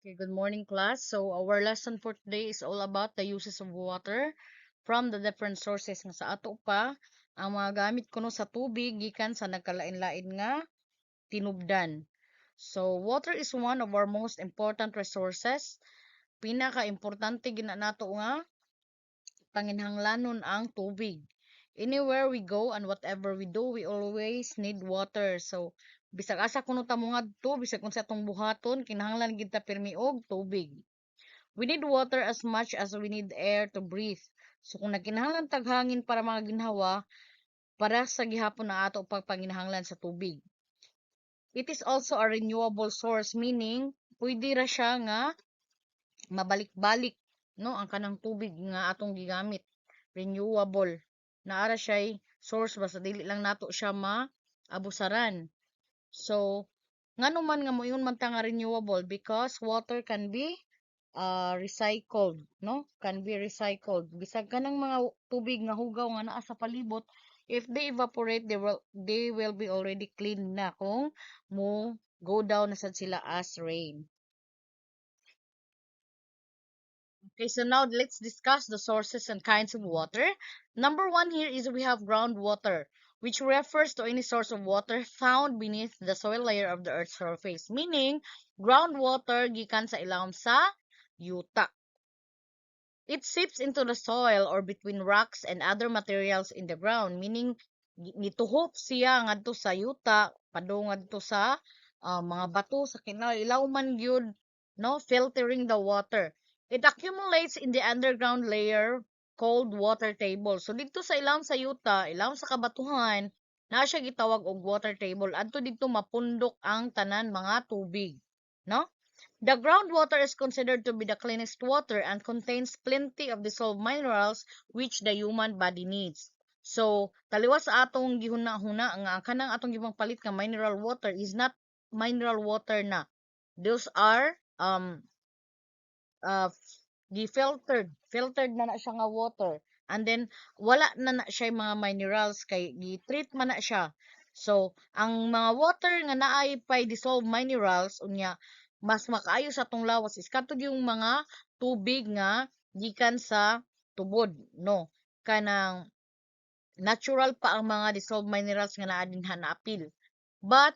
Okay, good morning, class. So, our lesson for today is all about the uses of water from the different sources nga sa ato pa. Ang mga gamit kuno sa tubig gikan sa nagkalain-lain nga tinubdan. So, water is one of our most important resources. Pinaka-importante gina nato nga panginhanglanon ang tubig. Anywhere we go and whatever we do, we always need water. So, bisag asa kuno ta mo ngadto, bisag kung sa atong buhaton, kinahanglan gid ta pirmi og tubig. We need water as much as we need air to breathe. So kung nagkinahanglan tag hangin para mga ginhawa, para sa gihapon na ato pagpanginahanglan sa tubig. It is also a renewable source, meaning pwede ra siya nga mabalik-balik, no, ang kanang tubig nga atong gigamit. Renewable. Naara siya source basta dili lang nato siya maabusaran. So ngano man nga moingon man ta nga renewable because water can be recycled, no? Can be recycled. Bisag kanang mga tubig nga hugaw nga naa sa palibot, if they evaporate, they will be already clean na kung mo go down na sad sila as rain. Okay, so now let's discuss the sources and kinds of water. Number one here is we have groundwater, which refers to any source of water found beneath the soil layer of the earth's surface. Meaning, groundwater gikan sa ilawom sa yuta. It seeps into the soil or between rocks and other materials in the ground, meaning nituhop siya ngadto sa yuta, padung ngadto sa mga bato sa kinailaw man gyud, no, filtering the water. It accumulates in the underground layer called water table. So dito sa ilawom sa yuta, ilawom sa kabatuhan, na siya gitawag og water table. Adto dito mapundok ang tanan mga tubig, no? The groundwater is considered to be the cleanest water and contains plenty of dissolved minerals which the human body needs. So, taliwas sa atong gihuna-huna nga kanang atong gipangpalit nga mineral water is not mineral water na. Those are uh filtered na siya nga water. And then wala na siya mga minerals kay gi-treat man na siya. So, ang mga water nga naay pay dissolved minerals unya mas makaayo sa atong lawas is katong yung mga tubig nga gikan sa tubod, no? Kanang natural pa ang mga dissolved minerals nga naa dinha naapil. But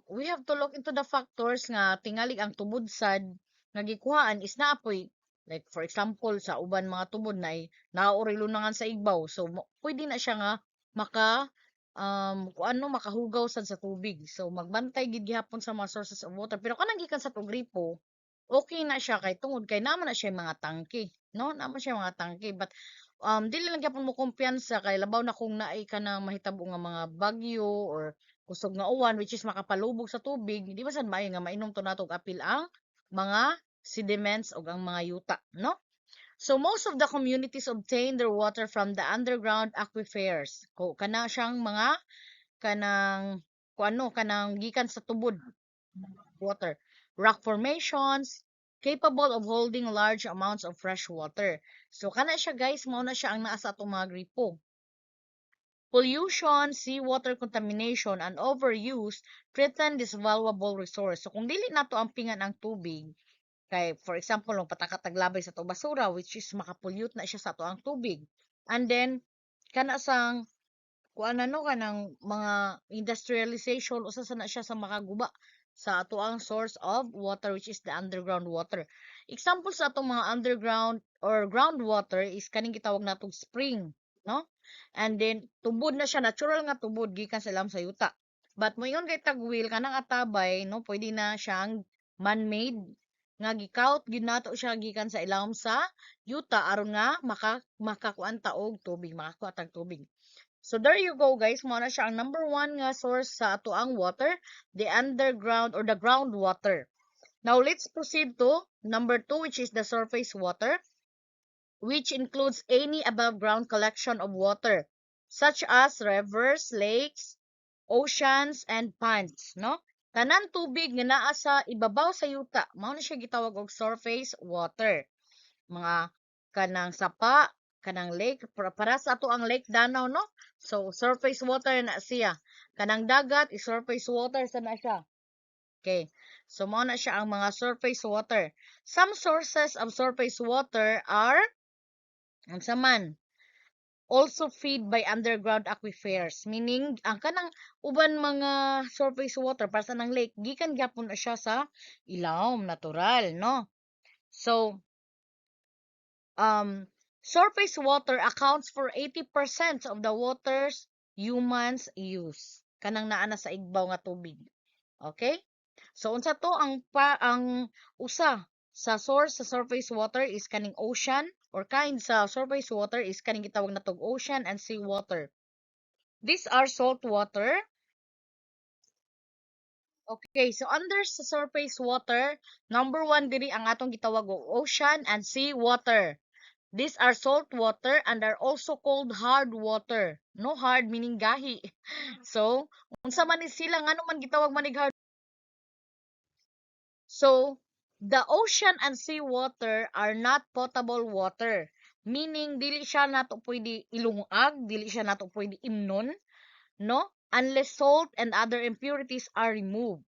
we have to look into the factors nga tingali ang tubod sad nga gikuhaan is naapoy, like for example sa uban mga tubod na naori lunangan sa igbaw, so pwede na siya nga maka kuano makahugaw sad sa tubig. So magbantay gid gihapon sa mga sources of water, pero kanang gikan sa tugripo okay na siya kay tungod kay naman na siya mga tangke, no, naman siya mga tangke. But dili lang gyapon mo kumpiyansa kay labaw na kung naay ka na mahitabo nga mga bagyo or kusog nga uwan which is makapalubog sa tubig, di ba sad maayo nga mainom to nato og apil ang mga sediments o ang mga yuta, no? So most of the communities obtain their water from the underground aquifers. Kana siyang mga kanang kuano kanang gikan sa tubod water. Rock formations capable of holding large amounts of fresh water. So kana siya guys, mao na siya ang naa sa atong mga gripo. Pollution, seawater contamination, and overuse threaten this valuable resource. So kung dili nato ampingan ang tubig, kay for example, nung patakataglabay sa to basura which is makapollute na siya sa ato ang tubig. And then kana sang kuan ano kanang mga industrialization usa sa na siya sa makaguba sa ato ang source of water which is the underground water. Example sa atong mga underground or groundwater is kaning gitawag natong spring, no? And then tubod na siya, natural nga tubod gikan sa ilam sa yuta. But moingon kay tagwil kanang atabay, no, pwede na siyang man-made nga gikaut gyud nato siya gikan sa ilawom sa yuta aron nga makakuan ta og tubig, makakuha tag tubig. So there you go guys, mo na siya ang number one nga source sa ato ang water, the underground or the groundwater. Now let's proceed to number two, which is the surface water, which includes any above ground collection of water such as rivers, lakes, oceans, and ponds, no? Tanan tubig nga naa sa ibabaw sa yuta, mao na siya gitawag og surface water. Mga kanang sapa, kanang lake, para sa ato ang Lake Danau, no? So surface water na siya. Kanang dagat is surface water sa na siya. Okay. So, mao na siya ang mga surface water. Some sources of surface water are, unsa man, also feed by underground aquifers. Meaning, ang kanang uban mga surface water para sa nang lake, gikan gyapon na siya sa ilawom, natural, no? So, surface water accounts for 80% of the waters humans use. Kanang naa na sa igbaw nga tubig. Okay? So unsa to ang usa sa source sa surface water is kaning ocean, or kind sa surface water is kaning gitawag natong ocean and sea water. These are salt water. Okay, so under sa surface water, number 1 diri ang atong gitawag og ocean and sea water. These are salt water and are also called hard water. No, hard meaning gahi. So, unsa man ni sila, ngano man gitawag manig hard? So, the ocean and sea water are not potable water. Meaning, dili siya nato pwede ilungag, dili siya nato pwede imnon, no? Unless salt and other impurities are removed.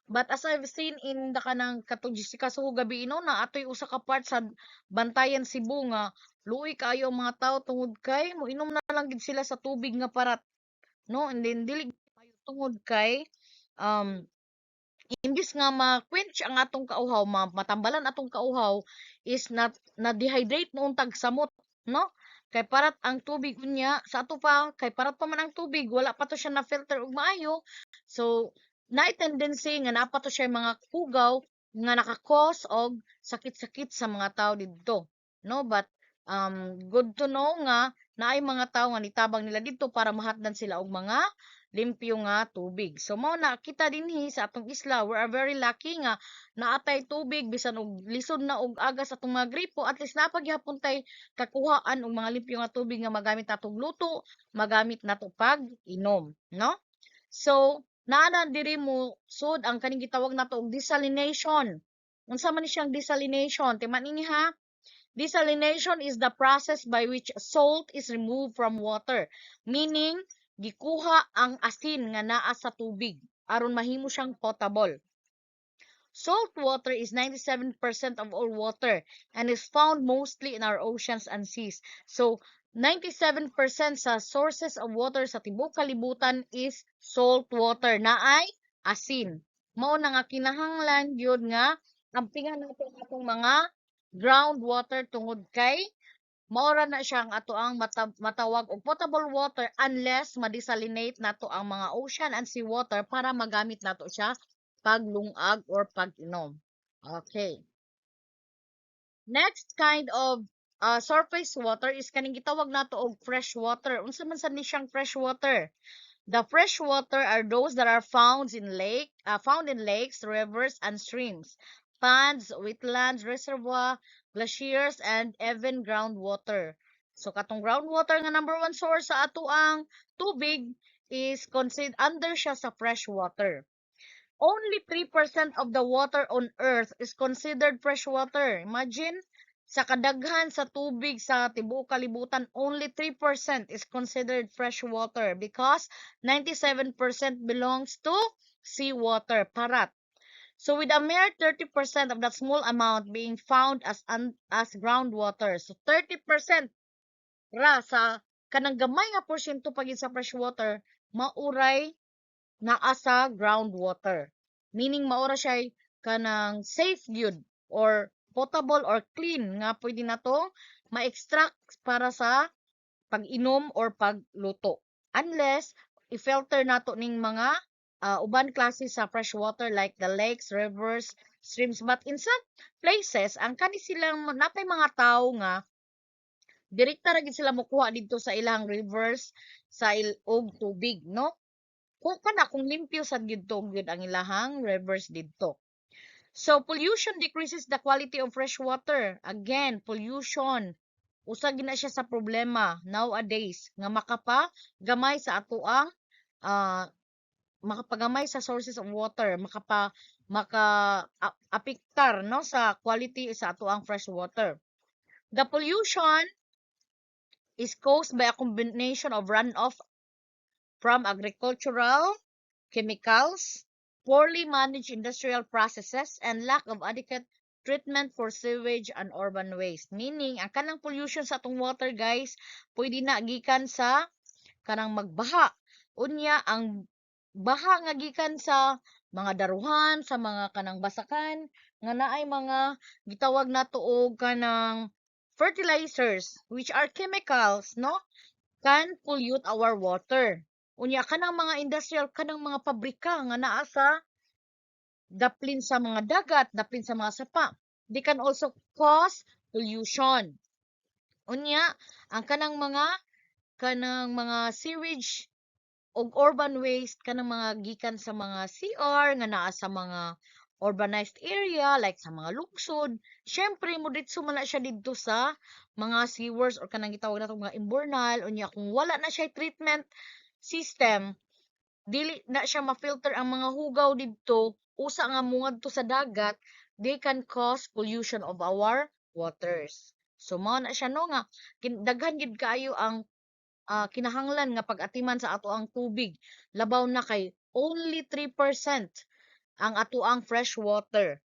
But as I've seen in the kanang katong Jessica sa gabi na atoy usa ka part sa Bantayan Cebu nga luoy kayo ang mga tao tungod kay moinom na lang gid sila sa tubig nga parat, no? And then dili kayo tungod kay um imbis nga ma-quench ang atong kauhaw, matambalan atong kauhaw is na-dehydrate noong tagsamot, no? Kay parat ang tubig unya sa ato pa, kay parat pa man ang tubig, wala pa to siya na filter og maayo. So, na tendency nga napa to siya mga kugaw nga naka-cause og sakit-sakit sa mga tao didto, no? But good to know nga naay mga tao nga nitabang nila didto para mahatdan sila og mga limpyo nga tubig. So mao na kita dinhi sa atong isla, we are very lucky nga naatay tubig bisan og lisod na og agas atong mga gripo, at least napagyapon tay kakuhaan og mga limpyo nga tubig nga magamit natong luto, magamit nato pag inom, no? So naa diri mo sud ang kaning gitawag nato og desalination. Unsa man ni siyang desalination? Timan ini ha. Desalination is the process by which salt is removed from water. Meaning, gikuha ang asin nga naa sa tubig aron mahimo siyang potable. Salt water is 97% of all water and is found mostly in our oceans and seas. So, 97% sa sources of water sa tibuok kalibutan is salt water na ay asin. Mao na nga kinahanglan gyud nga ampingan natin atong mga groundwater tungod kay maura na siya ang ato ang matawag og potable water unless ma-desalinate nato ang mga ocean and sea water para magamit nato siya paglungag or pag-inom. Okay. Next kind of surface water is kaning gitawag nato og fresh water. Unsa man sad ni siyang fresh water? The fresh water are those that are found in lakes, rivers, and streams, ponds, wetlands, reservoir, glaciers, and even groundwater. So katong groundwater nga number 1 source sa ato ang tubig is considered under siya sa fresh water. Only 3% of the water on earth is considered fresh water. Imagine, sa kadaghan sa tubig sa tibuok kalibutan, only 3% is considered fresh water because 97% belongs to seawater, parat. So with a mere 30% of that small amount being found as groundwater. So 30% ra sa kanang gamay nga porsyento pagin sa fresh water, mauray naa sa groundwater. Meaning maura siya kanang safe gyud or potable or clean nga pwede na to ma-extract para sa pag-inom or pagluto. Unless i-filter nato ning mga uban klase sa fresh water like the lakes, rivers, streams. But in some places, ang kani silang napay mga tao nga direkta ra gid sila mokuha didto sa ilang rivers sa og tubig, no? Kung limpyo sad gyud to gyud ang ilahang rivers didto. So pollution decreases the quality of fresh water. Again, pollution usa gina siya sa problema nowadays nga makapagamay sa ato ang makapagamay sa sources of water, apektar no sa quality sa ato ang fresh water. The pollution is caused by a combination of runoff from agricultural chemicals, poorly managed industrial processes, and lack of adequate treatment for sewage and urban waste. Meaning, ang kanang pollution sa atong water, guys, pwede na gikan sa kanang magbaha. Unya, ang baha nga gikan sa mga daruhan, sa mga kanang basakan, nga naay mga gitawag nato og kanang fertilizers, which are chemicals, no? Can pollute our water. Unya, kanang mga industrial, kanang mga pabrika nga naa sa daplin sa mga dagat, daplin sa mga sapa. They can also cause pollution. Unya, ang kanang mga sewage og urban waste kanang mga gikan sa mga CR nga naa sa mga urbanized area like sa mga lungsod, syempre mo ditso man na siya didto sa mga sewers or kanang gitawag natong mga imburnal. Unya, kung wala na siya treatment system, dili na siya ma-filter ang mga hugaw didto, usa nga mungadto sa dagat, they can cause pollution of our waters. So mao na siya no nga daghan gid kaayo ang kinahanglan nga pag-atiman sa ato ang tubig. Labaw na kay only 3% ang ato ang fresh water.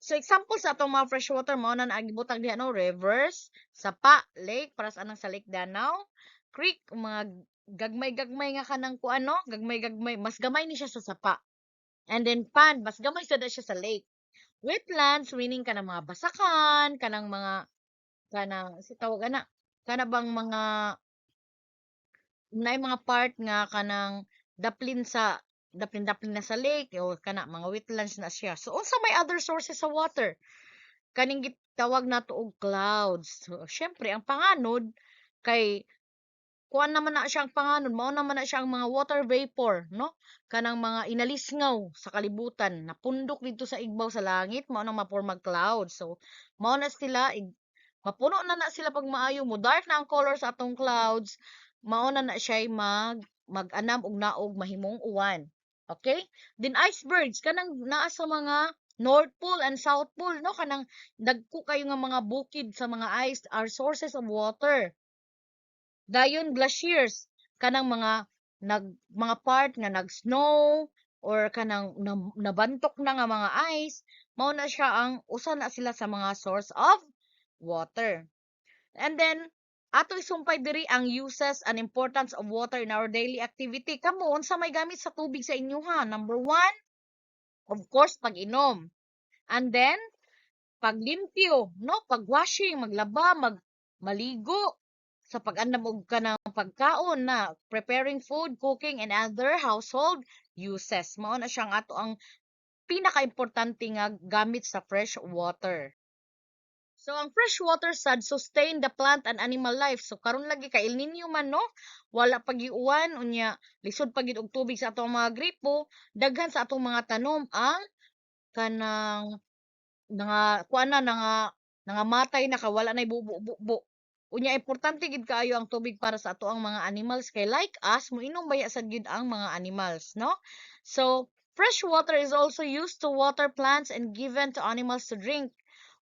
So example sa atong mga fresh water mao na naagibutang diha no, rivers, sapa, lake para sa anang sa Lake Danau, creek, mga gagmay-gagmay nga kanang kuano, gagmay-gagmay, mas gamay ni siya sa sapa. And then pond, mas gamay sad siya sa lake. Wetlands, meaning kanang mga basakan, kanang mga kanang si tawag ana, kana bang mga naay mga part nga kanang daplin sa daplin-daplin na sa lake o kana mga wetlands na siya. So unsa may other sources sa water? Kaning gitawag nato og clouds. So syempre ang panganod kay kuan naman na siya ang panganod, mao naman na siya ang mga water vapor, no? Kanang mga inalisngaw sa kalibutan, napundok dito sa igbaw sa langit, mao nang mapormag clouds. So mao na sila mapuno na sila pag maayo mo dark na ang color sa atong clouds, mao na siya mag-anam og naog mahimong uwan. Okay? Then icebergs kanang naa sa mga North Pole and South Pole, no? Kanang dagko kayo nga mga bukid sa mga ice are sources of water. Dayon glaciers kanang mga part nga nag-snow or kanang nabantok na nga mga ice, mao na siya ang usa na sila sa mga source of water. And then ato isumpay diri ang uses and importance of water in our daily activity. Kamo unsa may gamit sa tubig sa inyoha? Number one, of course, pag-inom. And then paglimpyo, no? Pagwashing, maglaba, maligo, sa pag-andam og kanang pagkaon na preparing food, cooking and other household uses. Mao na siyang ato ang pinaka-importante nga gamit sa fresh water. So ang fresh water sad sustain the plant and animal life. So karon lagi kay El Nino man no, wala pagiuwan unya lisod pagid og tubig sa atong mga gripo, daghan sa atong mga tanom ang kanang kuan na nangamatay na kawala na bubo-bubo. Unya importante gid kaayo ang tubig para sa ato ang mga animals kay like us moinom baya sad gid ang mga animals, no? So fresh water is also used to water plants and given to animals to drink.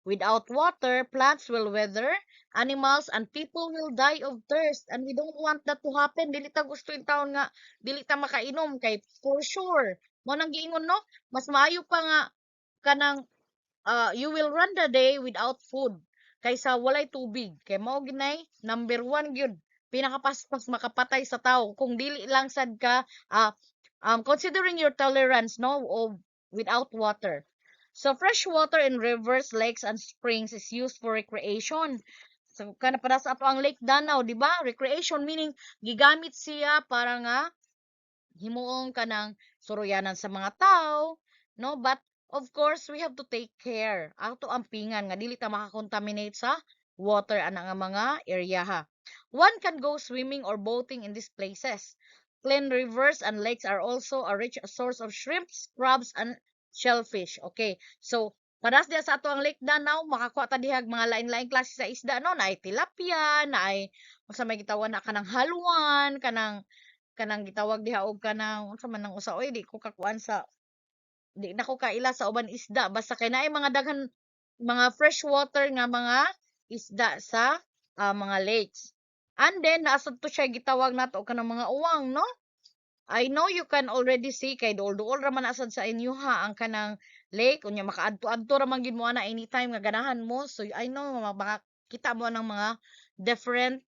Without water, plants will wither, animals and people will die of thirst, and we don't want that to happen. Dili ta gusto in taon nga dili ta makainom kay for sure. Mo nang giingon no, mas maayo pa nga kanang you will run the day without food kaysa walay tubig. Kay mao ginay number one gyud pinakapaspas makapatay sa tao kung dili lang sad ka considering your tolerance no of without water. So fresh water in rivers, lakes and springs is used for recreation. So kana para sa ato ang Lake Danau, di ba? Recreation meaning gigamit siya para nga himuong kanang suroyanan sa mga tao, no? But of course, we have to take care. Ato ang pingan nga dili ta makakontaminate sa water ana nga mga area ha. One can go swimming or boating in these places. Clean rivers and lakes are also a rich source of shrimps, crabs, and shellfish. Okay, so paras diya sa ato ang Lake Danau, makakuha ta dihag mga lain-laing klase sa isda, no? Naay tilapia, naay sa may gitawan na kanang haluan, kanang gitawag diha og kanang unsa man nang usa oy di ko kakuan sa di na ko kaila sa uban isda basta kay naay mga daghan mga fresh water nga mga isda sa mga lakes. And then naasad to siya gitawag nato kanang mga uwang no. I know you can already see kay duol-duol ra man asad sa inyo ha ang kanang lake unya makaadto-adto ra man gid mo ana anytime nga ganahan mo. So I know makita mo ng mga different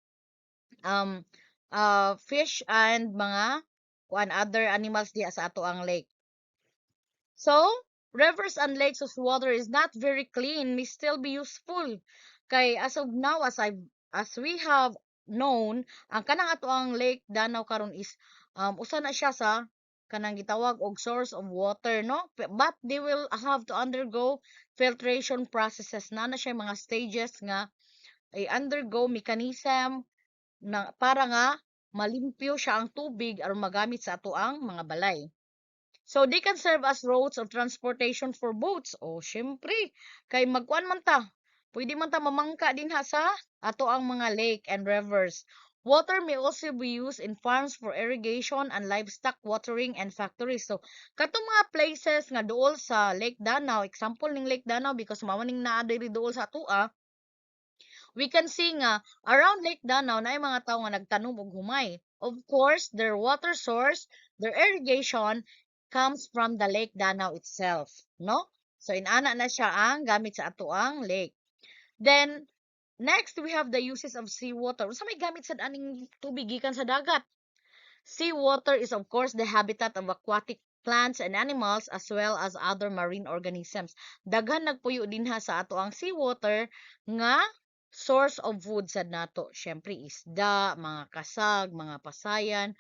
um fish and mga kuan other animals diya sa ato ang lake. So, rivers and lakes whose water is not very clean may still be useful. Kay as of now, as we have known, ang kanang ato ang Lake Danau karon is usa na siya sa kanang gitawag og source of water, no? But they will have to undergo filtration processes na siya mga stages nga ay undergo mechanism na para nga malimpyo siya ang tubig aron magamit sa ato ang mga balay. So they can serve as roads of transportation for boats. O syempre, kay magkuan man ta. Pwede man ta mamangka din ha sa ato ang mga lake and rivers. Water may also be used in farms for irrigation and livestock watering and factories. So, katong mga places nga dool sa Lake Danau, example ning Lake Danau because mao ning naa diri dool sa atua, we can see nga around Lake Danau na mga tao nga nagtanom og humay. Of course, their water source, their irrigation comes from the Lake Danau itself, no? So inana na siya ang gamit sa atoang lake. Then next we have the uses of seawater. Unsa may gamit sa aning tubig gikan sa dagat? Seawater is of course the habitat of aquatic plants and animals as well as other marine organisms. Daghan nagpuyo dinha sa ato ang seawater nga source of food sad nato. Syempre isda, mga kasag, mga pasayan,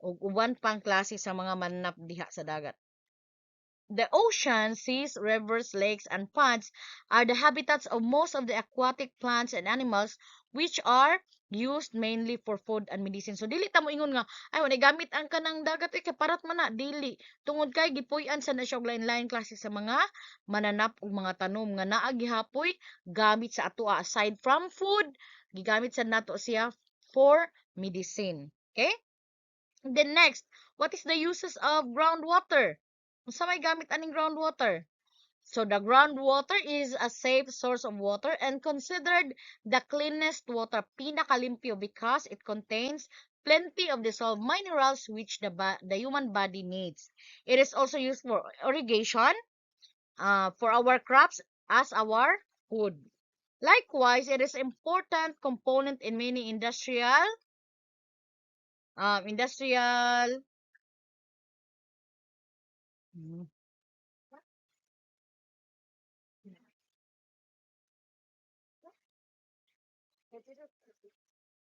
ug uban pang klase sa mga mananap diha sa dagat. The ocean, seas, rivers, lakes, and ponds are the habitats of most of the aquatic plants and animals which are used mainly for food and medicine. So dili ta mo ingon nga ay wala gamit ang kanang dagat kay parat man na dili. Tungod kay gipuy-an sa na siya og lain-lain klase sa mga mananap ug mga tanom nga naa gihapoy gamit sa ato aside from food, gigamit sa nato siya for medicine. Okay? Then next, what is the uses of groundwater? Unsa may gamit aning groundwater? So the groundwater is a safe source of water and considered the cleanest water, pinakalimpyo because it contains plenty of dissolved minerals which the human body needs. It is also used for irrigation, for our crops as our food. Likewise, it is important component in many industrial